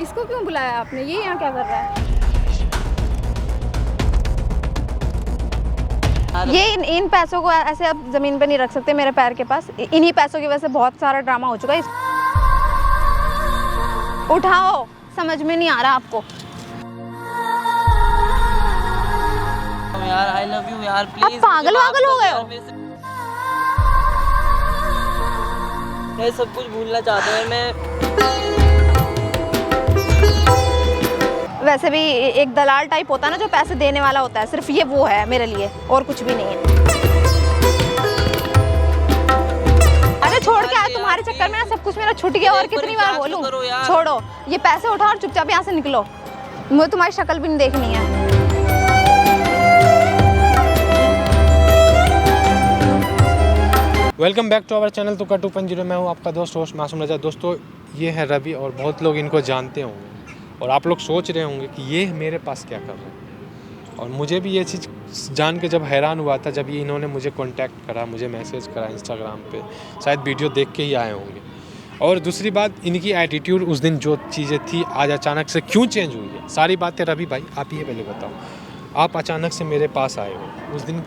इसको क्यों बुलाया आपने? ये यहाँ क्या कर रहा है? ये इन पैसों को ऐसे आप ज़मीन पे नहीं रख सकते मेरे पैर के पास। इन्हीं पैसों की वजह से बहुत सारा ड्रामा हो चुका है। उठाओ, समझ में नहीं आ रहा आपको? यार आई लव यू यार, प्लीज। आप पागल वागल हो गए हो? मैं सब कुछ भूलना चाहता हूँ मैं। वैसे भी एक दलाल टाइप होता है ना जो पैसे देने वाला होता है, सिर्फ ये वो है मेरे लिए, और कुछ भी नहीं है। अरे छोड़ के आया, तुम्हारे चक्कर में ना सब कुछ मेरा छूट गया। और कितनी बार बोलूं? छोड़ो ये पैसे, उठाओ और चुपचाप यहाँ से निकलो। मुझे तुम्हारी शक्ल भी नहीं देखनी है। Welcome back to our channel तुक्का 2.0। मैं हूँ आपका दोस्त होस्ट मासूम रजा। दोस्तों ये है रवि और बहुत लोग इनको जानते होंगे और आप लोग सोच रहे होंगे कि ये मेरे पास क्या कर रहे हैं। और मुझे भी ये चीज़ जान के जब हैरान हुआ था, जब ये इन्होंने मुझे कांटेक्ट करा, मुझे मैसेज करा इंस्टाग्राम पे, शायद वीडियो देख के ही आए होंगे। और दूसरी बात, इनकी एटीट्यूड उस दिन जो चीज़ें थी आज अचानक से क्यों चेंज हुई है, सारी बातें रवि भाई आप ही पहले बताओ। आप अचानक से मेरे पास आए हो, उस दिन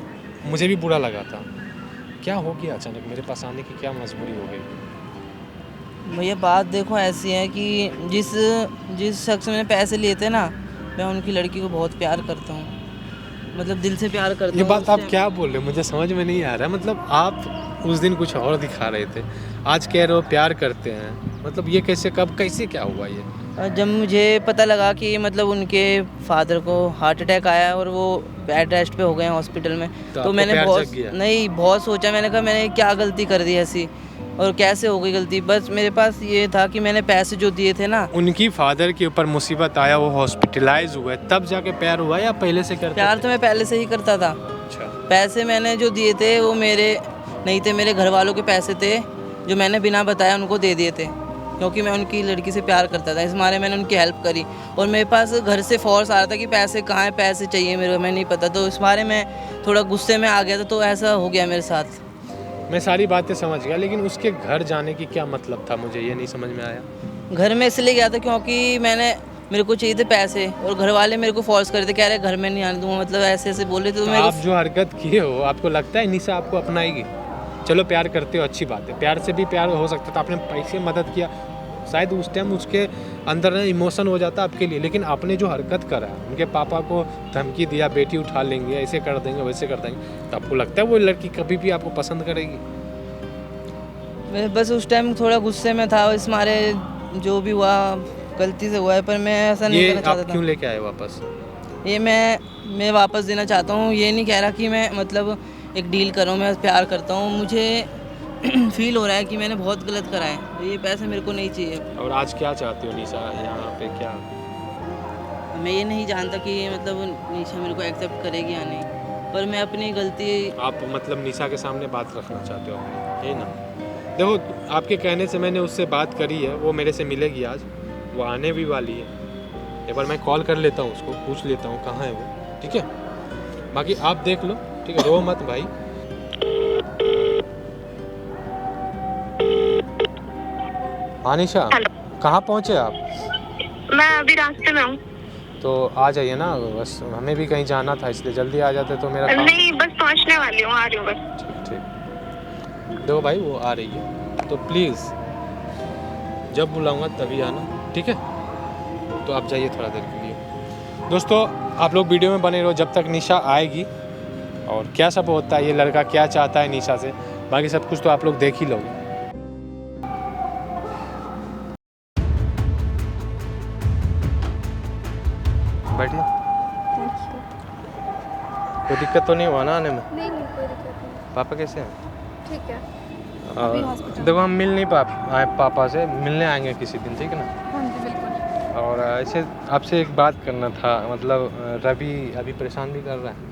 मुझे भी बुरा लगा था। क्या हो गया अचानक मेरे पास आने की, क्या मजबूरी हो गई? भैया बात देखो ऐसी है कि जिस शख्स से मैंने पैसे लिए थे ना, मैं उनकी लड़की को बहुत प्यार करता हूँ, मतलब दिल से प्यार करता हूँ। ये बात आप क्या बोल रहे हो, मुझे समझ में नहीं आ रहा है। मतलब आप उस दिन कुछ और दिखा रहे थे, आज कह रहे हो प्यार करते हैं। मतलब ये कैसे, कब, कैसे, क्या हुआ ये? जब मुझे पता लगा कि मतलब उनके फादर को हार्ट अटैक आया और वो बेड रेस्ट पे हो गए हैं हॉस्पिटल में, तो मैंने बहुत सोचा। मैंने कहा मैंने क्या गलती कर दी ऐसी, और कैसे हो गई गलती। बस मेरे पास ये था कि मैंने पैसे जो दिए थे ना, उनकी फादर के ऊपर मुसीबत आया, वो हॉस्पिटलाइज हुए, तब जाके प्यार हुआ या पहले से करते प्यार थे? तो मैं पहले से ही करता था। अच्छा। पैसे मैंने जो दिए थे वो मेरे नहीं थे, मेरे घर वालों के पैसे थे जो मैंने बिना बताया उनको दे दिए थे, क्योंकि मैं उनकी लड़की से प्यार करता था। इस मारे मैंने उनकी हेल्प करी, और मेरे पास घर से फोर्स आ रहा था कि पैसे कहाँ हैं, पैसे चाहिए मेरे को, मैं नहीं पता। तो इस बारे में थोड़ा गुस्से में आ गया था, तो ऐसा हो गया मेरे साथ। मैं सारी बातें समझ गया, लेकिन उसके घर जाने की क्या मतलब था, मुझे ये नहीं समझ में आया। घर में इसलिए गया था क्योंकि मेरे को चाहिए थे पैसे, और घर वाले मेरे को फोर्स कर रहे थे, कह रहे घर में नहीं आने दूँगा, मतलब ऐसे ऐसे बोले थे। तो आप जो हरकत किए हो, आपको लगता है निशा आपको अपनाएगी? चलो प्यार करते हो, अच्छी बात है, प्यार से भी प्यार हो सकता था। आपने पैसे मदद किया, शायद उस टाइम उसके अंदर इमोशन हो जाता आपके लिए, लेकिन आपने जो हरकत करा, उनके पापा को धमकी दिया, बेटी उठा लेंगे, ऐसे कर देंगे, वैसे कर देंगे, तो आपको लगता है वो लड़की कभी भी आपको पसंद करेगी? मैं बस उस टाइम थोड़ा गुस्से में था, इस मारे जो भी हुआ गलती से हुआ है, पर मैं ऐसा नहीं करना चाहता था। क्यों लेके आए वापस? ये मैं वापस देना चाहता हूँ। ये नहीं कह रहा कि मैं मतलब एक डील करूँ, मैं प्यार करता हूँ। मुझे फील हो रहा है कि मैंने बहुत गलत करा है, तो ये पैसे मेरे को नहीं चाहिए। और आज क्या चाहती हो निशा, यहाँ पे क्या? मैं ये नहीं जानता कि मतलब निशा मेरे को एक्सेप्ट करेगी या नहीं, पर मैं अपनी गलती। आप मतलब निशा के सामने बात रखना चाहते हो अपनी, है ना? देखो आपके कहने से मैंने उससे बात करी है, वो मेरे से मिलेगी आज, वो आने भी वाली है। एक बार मैं कॉल कर लेता हूँ उसको, पूछ लेता हूँ कहाँ है वो, ठीक है? बाकी आप देख लो, ठीक है, रो मत भाई। हाँ निशा, कहाँ पहुँचे आप? मैं अभी रास्ते में हूँ। तो आ जाइए ना, बस हमें भी कहीं जाना था, इसलिए जल्दी आ जाते तो मेरा काम। नहीं बस पहुँचने वाली हूँ, आ रही हूँ बस। ठीक। देखो भाई वो आ रही है, तो प्लीज़ जब बुलाऊंगा तभी आना, ठीक है? तो आप जाइए थोड़ा देर के लिए। दोस्तों आप लोग वीडियो में बने रहो जब तक निशा आएगी, और क्या सब होता है, ये लड़का क्या चाहता है निशा से, बाकी सब कुछ तो आप लोग देख ही लोगे। बैठिए। कोई दिक्कत तो नहीं हुआ ना आने में? नहीं कोई दिक्कत नहीं। पापा कैसे हैं? ठीक है। देखो हम मिल नहीं आए पापा से, मिलने आएंगे किसी दिन, ठीक है ना? हाँ जी बिल्कुल। और ऐसे आपसे एक बात करना था, मतलब रवि अभी परेशान भी कर रहा है?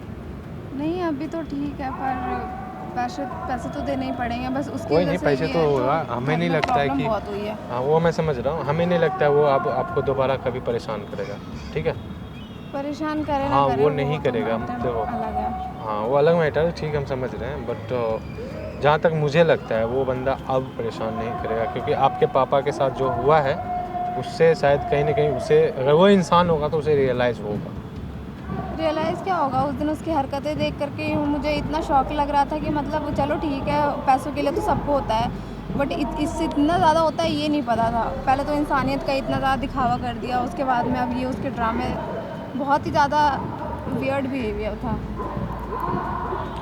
नहीं अभी तो ठीक है, पर पैसे तो देने ही पड़ेंगे, बस उसकी कोई नहीं, पैसे तो होगा। हमें नहीं लगता है कि, हाँ वो मैं समझ रहा हूँ, हमें नहीं लगता है वो आपको दोबारा कभी परेशान करेगा, ठीक है? परेशान करे ना हाँ करे, वो नहीं करेगा, देखो हाँ वो अलग मैटर है, ठीक हम समझ रहे हैं, बट जहाँ तक मुझे लगता है वो बंदा अब परेशान नहीं करेगा, क्योंकि आपके पापा के साथ जो हुआ है उससे शायद कहीं ना कहीं उसे, अगर वो इंसान होगा तो उसे रियलाइज़ होगा। रियलाइज़ क्या होगा, उस दिन उसकी हरकतें देख करके मुझे इतना शौक लग रहा था कि मतलब चलो ठीक है, पैसों के लिए तो सबको होता है, बट इससे इतना ज़्यादा होता है ये नहीं पता था। पहले तो इंसानियत का इतना ज़्यादा दिखावा कर दिया, उसके बाद में अब ये उसके ड्रामे, बहुत ही ज़्यादा वियर्ड बिहेवियर था।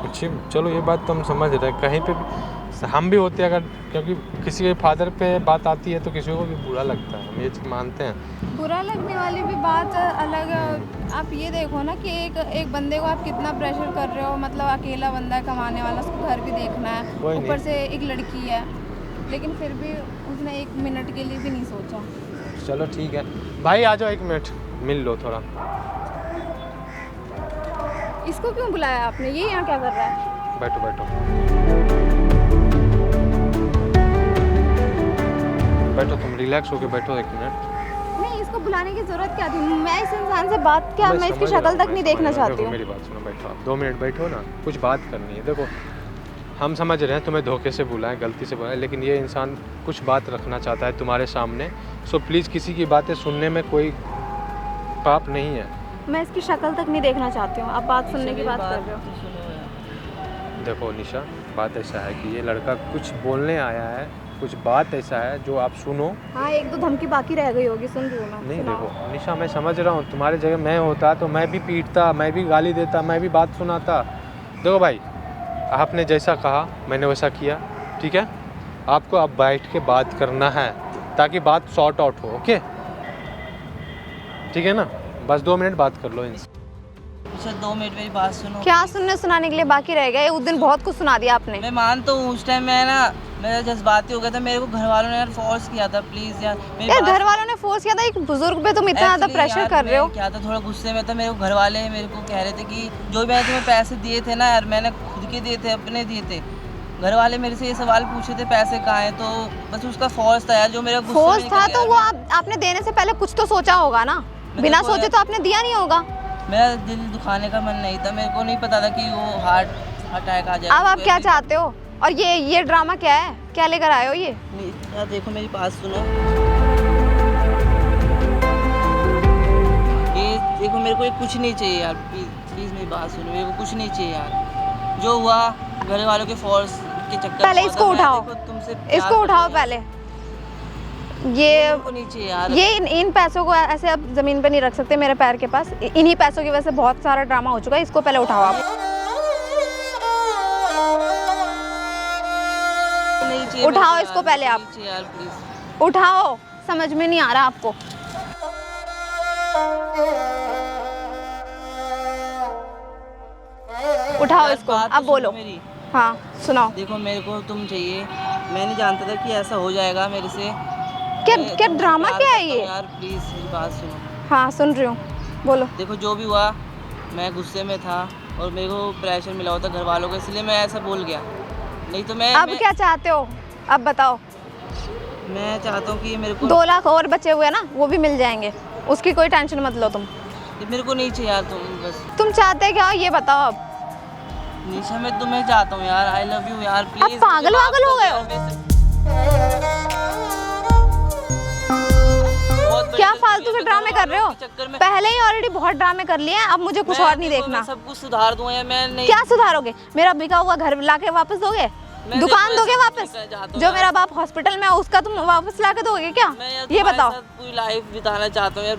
अच्छी, चलो ये बात तो हम समझ रहे हैं, कहीं पे भी हम भी होते हैं अगर, क्योंकि किसी के फादर पे बात आती है तो किसी को भी बुरा लगता है, हम ये चीज़ मानते हैं। बुरा लगने वाली भी बात अलग। आप ये देखो ना कि एक बंदे को आप कितना प्रेशर कर रहे हो, मतलब अकेला बंदा है कमाने वाला, उसको घर भी देखना है, ऊपर से एक लड़की है, लेकिन फिर भी उसने 1 मिनट के लिए भी नहीं सोचा। चलो ठीक है भाई, आ जाओ 1 मिनट मिल लो थोड़ा। इसको क्यों बुलाया आपने, ये यहाँ क्या कर रहा है? बैठो बैठो बैठो, तुम रिलैक्स होके बैठो 1 मिनट। नहीं, इसको बुलाने की जरूरत क्या थी? मैं इस इंसान से बात क्या, मैं इसकी शक्ल तक नहीं देखना चाहती हूँ। मेरी बात सुनो, बैठो आप 2 मिनट बैठो ना, कुछ बात करनी है। देखो हम समझ रहे हैं तुम्हें धोखे से बुलाएं, गलती से बुलाएं, लेकिन ये इंसान कुछ बात रखना चाहता है तुम्हारे सामने, सो प्लीज़ किसी की बातें सुनने में कोई पाप नहीं है। मैं इसकी शक्ल तक नहीं देखना चाहती हूँ, आप बात सुनने की बात कर रहे हो। देखो निशा, बात ऐसा है कि ये लड़का कुछ बोलने आया है, कुछ बात ऐसा है जो आप सुनो। हाँ, 1-2 धमकी बाकी रह गई होगी, सुन रही हूँ मैं। नहीं सुनाओ। देखो निशा, मैं समझ रहा हूँ, तुम्हारी जगह मैं होता तो मैं भी पीटता, मैं भी गाली देता, मैं भी बात सुनाता। देखो भाई, आपने जैसा कहा मैंने वैसा किया, ठीक है। आपको अब बैठ के बात करना है ताकि बात सॉर्ट आउट हो, ओके ठीक है ना। बस 2 मिनट बात कर लो इनसे। सर 2 मिनट मेरी बात सुनो। क्या सुनने सुनाने के लिए बाकी रह गए? उस दिन बहुत कुछ सुना दिया आपने। मैं मानता हूँ उस टाइम मैं ना, मेरा जज्बाती हो गया था, मेरे को घर वालों ने यार फोर्स किया था, प्लीज यार घर वालों ने फोर्स किया था? एक बुजुर्ग पे तुम इतना ज्यादा प्रेशर कर रहे हो। क्या था, थोड़ा गुस्से में था, मेरे को घर वाले मेरे को कह रहे थे कि जो मैंने तुम्हें पैसे दिए थे ना यार, मैंने खुद के दिए थे, अपने दिए थे। घर वाले मेरे से ये सवाल पूछे थे पैसे कहाँ हैं, तो बस उसका फोर्स था यार, जो मेरा फोर्स था। तो वो आपने देने से पहले कुछ तो सोचा होगा ना, बिना सोचे तो आपने दिया नहीं होगा। मेरा दिल दुखाने का मन नहीं था, मेरे को नहीं पता था कि वो हार्ट अटैक आ जाएगा। अब आप क्या चाहते हो? और ये ड्रामा क्या है, क्या लेकर आए हो ये? यार देखो मेरी बात सुनो, ये देखो मेरे को ये कुछ नहीं चाहिए यार, प्लीज मेरी बात सुनो, मेरे को कुछ नहीं चाहिए यार। जो हुआ घर वालों के फोर्स के चक्कर, पहले इसको उठाओ, इसको उठाओ पहले। ये नहीं चाहिए यार, ये इन पैसों को ऐसे अब जमीन पे नहीं रख सकते मेरे पैर के पास। इन्हीं पैसों की वजह से बहुत सारा ड्रामा हो चुका है, इसको पहले उठाओ आप। उठाओ इसको पहले आप, यार प्लीज उठाओ। समझ में नहीं आ रहा आपको? उठाओ इसको, अब बोलो। मेरी हाँ सुनाओ। देखो मेरे को तुम चाहिए, मैं नहीं जानता था कि ऐसा हो जाएगा मेरे से। क्या ड्रामा क्या है ये? यार प्लीज मेरी बात सुनो। हाँ सुन रही हूँ, बोलो। देखो जो भी हुआ, मैं गुस्से में था और मेरे को प्रेशर मिला होता घर वालों का, इसलिए मैं ऐसा बोल गया, नहीं तो अब क्या चाहते हो, अब बताओ। मैं चाहता हूँ कि मेरे को 2 लाख और बचे हुए ना, वो भी मिल जाएंगे, उसकी कोई टेंशन मत लो तुम। मेरे को नहीं चाहिए यार, तुम चाहते क्या हो ये बताओ अब? निशा मैं तुम्हें चाहता हूँ यार, आई लव यू यार, प्लीज। अब पागल वागल हो गए हो क्या? फालतू के ड्रामे कर रहे हो? पहले ही ऑलरेडी बहुत ड्रामे कर लिए हैं, अब मुझे कुछ और नहीं देखना। मैं सब कुछ सुधार दूंगा या मैं नहीं। क्या सुधारोगे? मेरा बिका हुआ घर लाके वापस दोगे? दुकान दोगे वापस? जो मेरा बाप हॉस्पिटल में है उसका तुम वापस लाके दोगे क्या? ये बताओ। पूरी लाइफ बिताना चाहता हूँ यार।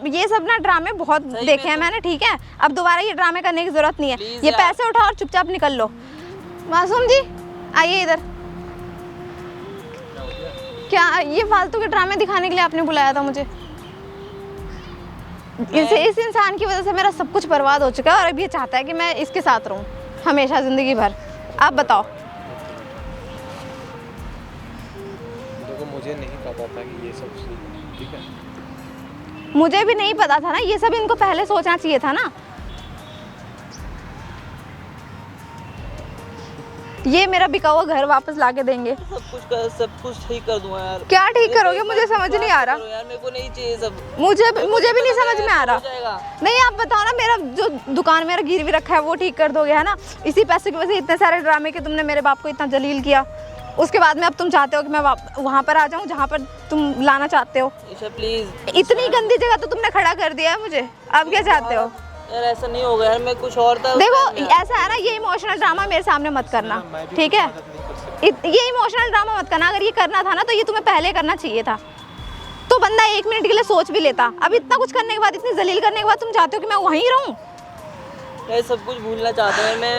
ये सब ना ड्रामे बहुत देखे हैं मैंने, ठीक है? अब दोबारा ये ड्रामे करने की जरूरत नहीं है। ये पैसे उठाओ और चुपचाप निकल लो। मासूम जी आइए इधर। क्या ये फालतू के ड्रामे दिखाने के लिए आपने बुलाया था मुझे? इस इंसान की वजह से मेरा सब कुछ बर्बाद हो चुका है और अब ये चाहता है कि मैं इसके साथ रहूं हमेशा जिंदगी भर। आप बताओ। देखो मुझे नहीं पता था कि ये सब ठीक है। मुझे भी नहीं पता था ना, ये सब इनको पहले सोचना चाहिए था ना। ये मेरा बिका हुआ घर वापस लाके देंगे। सब कुछ ठीक कर दूंगा यार। क्या ठीक करोगे? मुझे समझ नहीं आ रहा यार, मेरे को नहीं चाहिए सब। मुझे भी नहीं समझ में आ रहा। नहीं आप बताओ ना, मेरा जो दुकान मेरा गिरवी रखा है वो ठीक कर दोगे, है ना? इसी पैसे की वजह से इतने सारे ड्रामे के तुमने मेरे बाप को इतना जलील किया। उसके बाद में अब तुम चाहते हो कि मैं वहाँ पर आ जाऊँ जहाँ पर तुम लाना चाहते हो। ईशा प्लीज, इतनी गंदी जगह तो तुमने खड़ा कर दिया है मुझे, अब क्या चाहते हो? यार ऐसा नहीं होगा यार, मैं कुछ और था। देखो ऐसा है ना, ये इमोशनल ड्रामा मेरे सामने मत करना, ठीक है? ये इमोशनल ड्रामा मत करना। अगर ये करना था ना तो ये तुम्हें पहले करना चाहिए था, तो बंदा 1 मिनट के लिए सोच भी लेता। अब इतना कुछ करने के बाद, इतनी जलील करने के बाद तुम चाहते हो कि मैं वहीं रहूं? मैं सब कुछ भूलना चाहता हूँ। मैं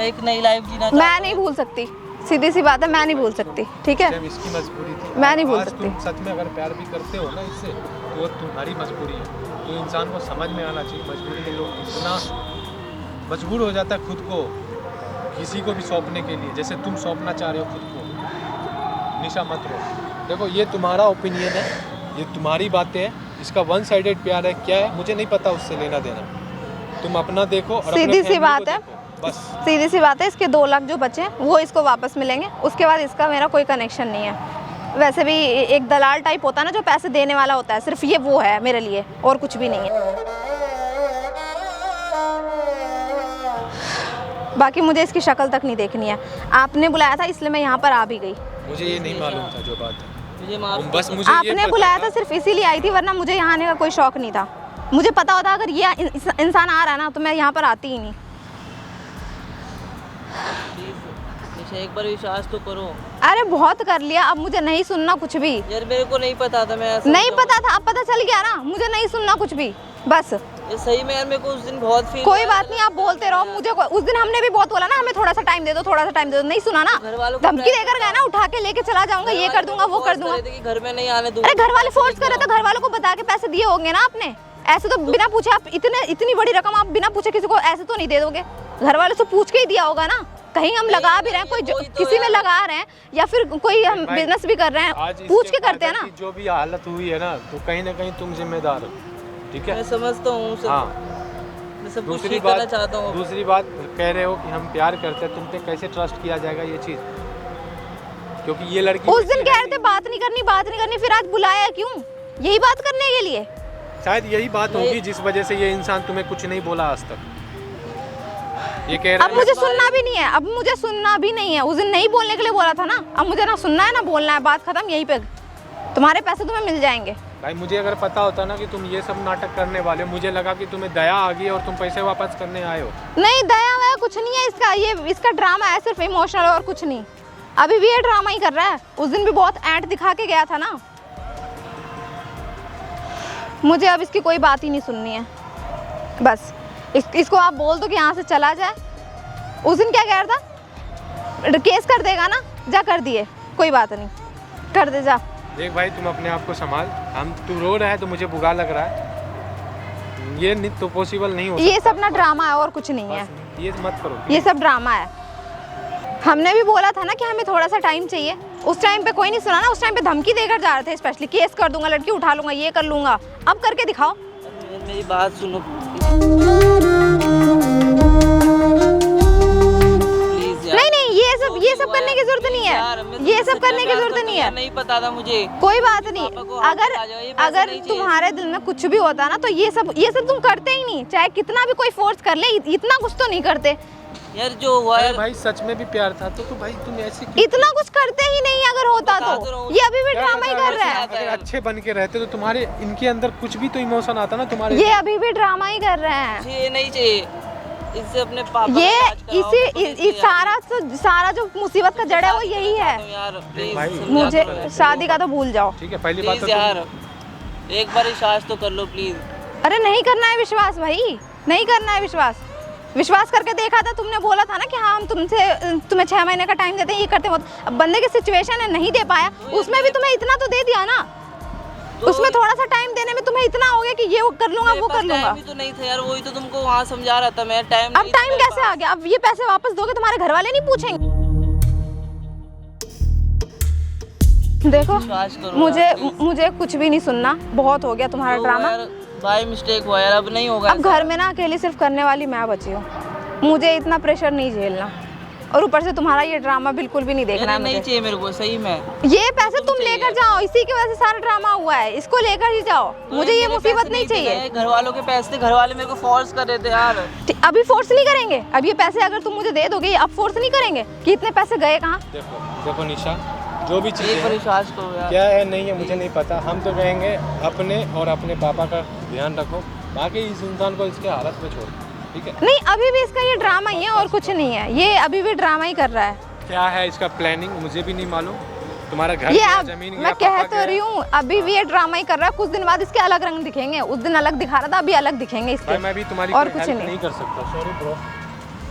एक नई लाइफ जीना चाहता हूँ। मैं नहीं भूल सकती, सीधी सी बात है, मैं नहीं भूल सकती, ठीक है? जब इसकी मजबूरी थी, मैं नहीं भूल आज सकती। तुम सच में अगर प्यार भी करते हो ना इससे, तो वो तुम्हारी मजबूरी है। तो इंसान को समझ में आना चाहिए मजबूरी में लोग इतना मजबूर हो जाता है खुद को किसी को भी सौंपने के लिए, जैसे तुम सौंपना चाह रहे हो खुद को। निशा मत रो। देखो ये तुम्हारा ओपिनियन है, ये तुम्हारी बातें हैं, इसका 1 साइडेड प्यार है क्या है मुझे नहीं पता, उससे लेना देना। तुम अपना देखो और अपने सीधी सी फैमिली बात को है, देखो, बस। सीधी सी बात है। इसके 2 लाख जो बचे हैं वो इसको वापस मिलेंगे, उसके बाद इसका मेरा कोई कनेक्शन नहीं है। वैसे भी एक दलाल टाइप होता है ना जो पैसे देने वाला होता है, सिर्फ ये वो है मेरे लिए, और कुछ भी नहीं है। बाकी मुझे इसकी शक्ल तक नहीं देखनी है। आपने बुलाया था इसलिए मैं यहाँ पर आ भी गई। मुझे ये नहीं मालूम था जो बात है, मुझे माफ बस मुझे ये आपने पता बुलाया था था सिर्फ इसीलिए आई थी, वरना मुझे यहाँ आने का कोई शौक नहीं था। मुझे पता होता अगर ये इंसान आ रहा है ना तो मैं यहाँ पर आती ही नहीं। निशा एक बार विश्वास तो करो। अरे बहुत कर लिया, अब मुझे नहीं सुनना कुछ भी। यार मेरे को नहीं पता था, मैं ऐसा नहीं पता था, अब पता चल गया ना, मुझे नहीं सुनना कुछ भी, बस। ये सही में यार मेरे को उस दिन बहुत फील कोई बात नहीं, आप बोलते रहो। मुझे उस दिन हमने भी बहुत बोला ना, हमें थोड़ा सा टाइम दे दो, थोड़ा सा टाइम दे दो, नहीं सुना ना। घर वालों को धमकी देकर गए ना, उठा के लेके चला जाऊंगा, ये कर दूंगा, वो कर दूंगा। कि घर में नहीं आने दूंगा। अरे घर वाले फोर्स कर रहे थे, घर वालों को बता के पैसे दिए होंगे ना आपने। ऐसे तो बिना पूछे आप इतनी बड़ी रकम आप बिना पूछे किसी को ऐसे तो नहीं दे दोगे। घर वालों से पूछ के ही दिया होगा ना। कहीं हम लगा भी रहे हैं, कोई किसी में लगा रहे हैं, या फिर कोई हम बिजनेस भी कर रहे हैं, पूछ के करते हैं ना। जो भी हालत हुई है ना, तो कहीं ना कहीं तुम जिम्मेदार हो, ठीक है? मैं समझता हूँ सब। हाँ। मैं सब कुछ दूसरी ठीक करना बात, चाहता हूँ। दूसरी बात कह रहे हो कि हम प्यार करते हैं, तुम पे कैसे ट्रस्ट किया जाएगा ये चीज़? क्योंकि ये लड़की उस दिन कह रहे थे बात नहीं करनी, फिर आज बुलाया क्यों? यही बात करने के लिए? शायद यही बात होगी जिस वजह से ये इंसान तुम्हें कुछ नहीं बोला आज तक। ये कह रहा अब मुझे सुनना भी नहीं है, अब मुझे सुनना भी नहीं है। उस दिन नहीं बोलने के लिए बोला था ना, अब मुझे ना सुनना है ना बोलना है, बात खत्म यहीं पे। तुम्हारे पैसे तुम्हें मिल जाएंगे। भाई मुझे अगर पता होता ना कि तुम ये सब नाटक करने वाले हो, मुझे लगा कि तुम्हें दया आ गई और तुम पैसे वापस करने आए हो। नहीं, दया वया कुछ नहीं है इसका, ये इसका ड्रामा है, सिर्फ इमोशनल और कुछ नहीं। अभी भी ये ड्रामा ही कर रहा है। उस दिन भी बहुत ऐंठ दिखा के गया था ना। मुझे अब इसकी कोई बात ही नहीं सुननी है, बस। इसको आप बोल दो कि यहाँ से चला जाए। उस दिन क्या कह रहा था, केस कर देगा ना, जा कर दिए, कोई बात नहीं, कर दे जा। देख भाई तुम अपने आप को संभाल, हम तू रो रहा है तो मुझे बुरा लग रहा है, ये नहीं तो पॉसिबल नहीं हो सकता। ये सब ना ड्रामा है और कुछ नहीं है, ये मत करो, ये सब ड्रामा है। हमने भी बोला था ना कि हमें थोड़ा सा टाइम चाहिए, उस टाइम पे कोई नहीं सुना ना। उस टाइम पे धमकी देकर जा रहे थे, स्पेशली केस कर दूंगा, लड़की उठा लूंगा, ये कर लूंगा। अब करके दिखाओ। मेरी बात सुनो नहीं, ये सब करने की जरूरत नहीं है, ये सब करने की जरूरत नहीं है। नहीं पता था मुझे, कोई बात नहीं। अगर तुम्हारे दिल में कुछ भी होता ना तो ये सब तुम करते ही नहीं, चाहे कितना भी कोई फोर्स कर ले, इतना कुछ तो नहीं करते यार। जो हुआ है भाई सच में भी प्यार था तो भाई तुम ऐसे इतना कुछ करते ही नहीं। अगर होता तो ये अभी भी ड्रामा ही कर रहा है। अगर अच्छे बन के रहते तो तुम्हारे इनके अंदर कुछ भी तो इमोशन आता ना तुम्हारे। ये अभी भी ड्रामा ही कर रहे हैं। ये नहीं चाहिए, इससे अपने पापा ये सारा जो मुसीबत का जड़ है वो यही है यार। भाई मुझे शादी का तो भूल जाओ, ठीक है? पहली बात तो यार एक बार विश्वास तो कर लो प्लीज। अरे नहीं करना है विश्वास भाई, नहीं करना है विश्वास। विश्वास करके देखा था, तुमने बोला था ना कि हाँ हम तुम्हें 6 महीने का टाइम देते हैं, ये करते हैं। अब बंदे की सिचुएशन है, नहीं दे पाया, उसमें भी तुम्हें इतना तो दे दिया ना। उसमें थोड़ा सा टाइम देने में तुम्हें इतना हो गया कि ये कर लूंगा, वो कर लूंगा। टाइम तो नहीं था यार, वही तो तुमको वहाँ समझा रहा था मैं। टाइम अब टाइम कैसे आ गया? अब ये पैसे वापस दोगे, तुम्हारे घर वाले नहीं पूछेंगे? देखो मुझे कुछ भी नहीं सुनना, बहुत हो गया तुम्हारा ड्रामा। भाई मिस्टेक हुआ यार, अब नहीं होगा। अब घर में ना अकेली सिर्फ करने वाली मैं बची हूँ, मुझे इतना प्रेशर नहीं झेलना। और ऊपर से तुम्हारा ये ड्रामा बिल्कुल भी नहीं देखना है नहीं मुझे। चाहिए मेरे को, सही में। ये पैसे तुम लेकर जाओ, इसी की वजह से सारा ड्रामा हुआ है, इसको लेकर ही जाओ। मुझे ये मेरे मुसीबत पैसे नहीं थे, चाहिए। घर वालों के पैसे थे, घर वाले मेरे को फोर्स कर रहे थे यार। अभी फोर्स नहीं करेंगे, अब ये पैसे अगर तुम मुझे दे दोगे, अब फोर्स नहीं करेंगे कि इतने पैसे गए कहाँ। देखो निशा, जो भी एक चीज़ बार है विश्वास करो यार। क्या है नहीं है मुझे नहीं पता, हम तो कहेंगे अपने और अपने पापा का ध्यान रखो, बाकी इस इंसान को इसके हालत में छोड़ो, ठीक है। नहीं, अभी भी इसका ये ड्रामा ही है और कुछ नहीं है, ये अभी भी ड्रामा ही कर रहा है। क्या है इसका प्लानिंग मुझे भी नहीं मालूम। तुम्हारा घर ये गया, अब जमीन मैं गया, कह पापा तो गए। रही हूँ, अभी भी ये ड्रामा ही कर रहा है। कुछ दिन बाद इसके अलग रंग दिखेंगे, उस दिन अलग दिखा रहा था, अभी अलग दिखेंगे इसके। भाई मैं भी तुम्हारी और कोई कुछ हेल्प नहीं। नहीं कर सकता, सॉरी ब्रो,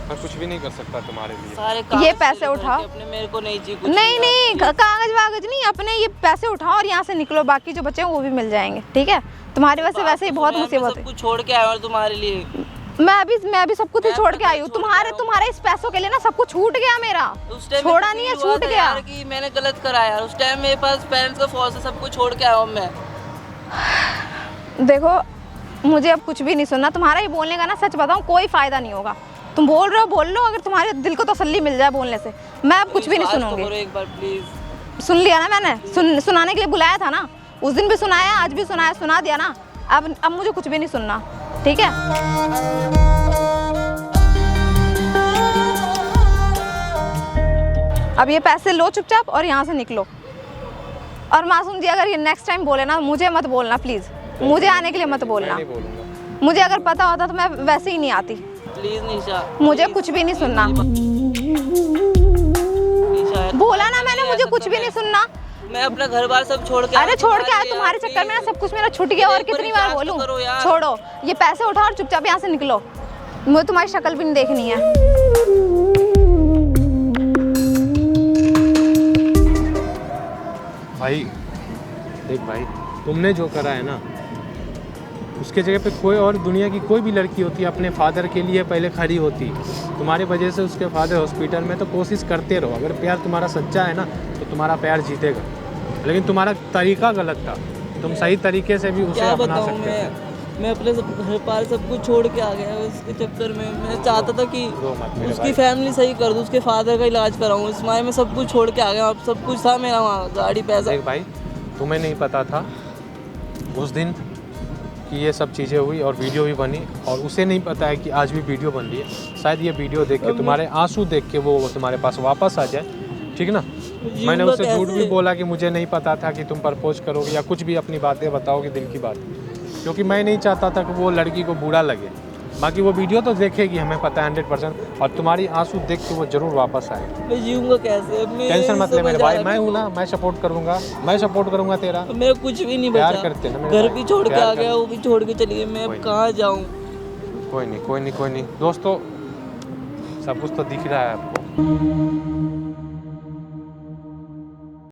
मैं कुछ भी नहीं कर सकता तुम्हारे लिए। सारे ये कागज पैसे भर के उठाओ। अपने, मेरे को नहीं चाहिए कुछ नहीं भी नहीं, यार। कागज वागज नहीं, अपने ये पैसे उठाओ और यहाँ से निकलो, बाकी जो बचे हैं वो भी मिल जाएंगे, ठीक है। तुम्हारी वजह से वैसे ही बहुत मैं मुसीबत सब है। कुछ छोड़ के आया हूँ तुम्हारे लिए। मैं भी सब कुछ ही मैं छोड़ सब के आई हूँ। कुछ छोड़ के आया हूँ। तुम्हारे इस पैसों के लिए ना सब कुछ छूट गया मेरा, उस टाइम छोड़ा नहीं है, छूट गया। यार कि मैंने गलत करा यार। उस टाइम मेरे पास पेरेंट्स का फोर्स है, सब कुछ छोड़ के आया हूँ मैं। देखो, मुझे अब कुछ भी नहीं सुनना तुम्हारा, ये बोलने का ना सच बताऊँ कोई फायदा नहीं होगा। तुम बोल रहे हो बोल लो, अगर तुम्हारे दिल को तसल्ली मिल जाए बोलने से, मैं अब कुछ भी नहीं विश्वास तो सुनूंगी। करो एक बार प्लीज। सुन लिया ना मैंने, सुनाने के लिए बुलाया था ना, उस दिन भी सुनाया, आज भी सुनाया, सुना दिया ना। अब मुझे कुछ भी नहीं सुनना, ठीक है। अब ये पैसे लो चुपचाप और यहाँ से निकलो। और मासूम जी, अगर ये नेक्स्ट टाइम बोले ना, मुझे मत बोलना प्लीज़, मुझे आने के लिए मत मैं बोलना। नहीं बोलूँगा। मुझे अगर पता होता तो मैं वैसे ही नहीं आती। प्लीज निशा, मुझे please। कुछ भी नहीं सुनना। निशा यार, बोला ना मैंने, मुझे कुछ भी नहीं सुनना। मैं अपना घर बार सब छोड़ के अरे छोड़ के आया, तुम्हारे चक्कर में ना सब कुछ मेरा छूट गया। और कितनी बार बोलूं, छोड़ो ये पैसे उठाओ और चुपचाप यहाँ से निकलो, मुझे तुम्हारी शक्ल भी नहीं देखनी है। भाई देख भाई, तुमने जो करा है ना, उसके जगह पे कोई और दुनिया की कोई भी लड़की होती अपने फादर के लिए पहले खड़ी होती। तुम्हारी वजह से उसके फादर हॉस्पिटल में, तो कोशिश करते रहो। अगर प्यार तुम्हारा सच्चा है ना तो तुम्हारा प्यार जीतेगा, लेकिन तुम्हारा तरीका गलत था। तुम सही तरीके से भी उसे क्या अपना बताऊं सकते थे। मैं अपने सब घर पार सब कुछ छोड़ के आ गया उसके चक्कर में। मैं चाहता था कि रो मत मेरे उसकी भाई। फैमिली सही कर दूँ, उसके फादर का इलाज कराऊँ। इस मारे में सब कुछ छोड़ के आ गया। अब सब कुछ था मेरा वहाँ, गाड़ी पैसा। देख भाई, तुम्हें नहीं पता था उस दिन कि ये सब चीज़ें हुई और वीडियो भी बनी, और उसे नहीं पता है कि आज भी वीडियो बन रही है। शायद ये वीडियो देख के, तुम्हारे आंसू देख के वो तुम्हारे पास वापस आ जाए, ठीक ना। मैंने उसे झूठ भी बोला कि मुझे नहीं पता था कि तुम प्रपोज करोगे या कुछ भी अपनी बातें बताओगे, दिल की बात, क्योंकि मैं नहीं चाहता था कि वो लड़की को बुरा लगे। बाकी वो वीडियो तो देखेगी, हमें पता है 100%, और तुम्हारी आंसू देख के वो जरूर वापस आए। मैं जीऊँगा कैसे? टेंशन मत ले मेरे भाई, मैं हूँ ना, मैं सपोर्ट करूँगा, मैं सपोर्ट करूँगा तेरा। मेरा कुछ भी नहीं प्यार बचा। करते ना मेरे घर भाई, भी छोड़ के प्यार आ गया, वो भी छोड़ के चली गई। मैं कोई अब कहाँ जाऊँ? कोई नहीं दोस्तों, सब कुछ तो दिख रहा है आपको।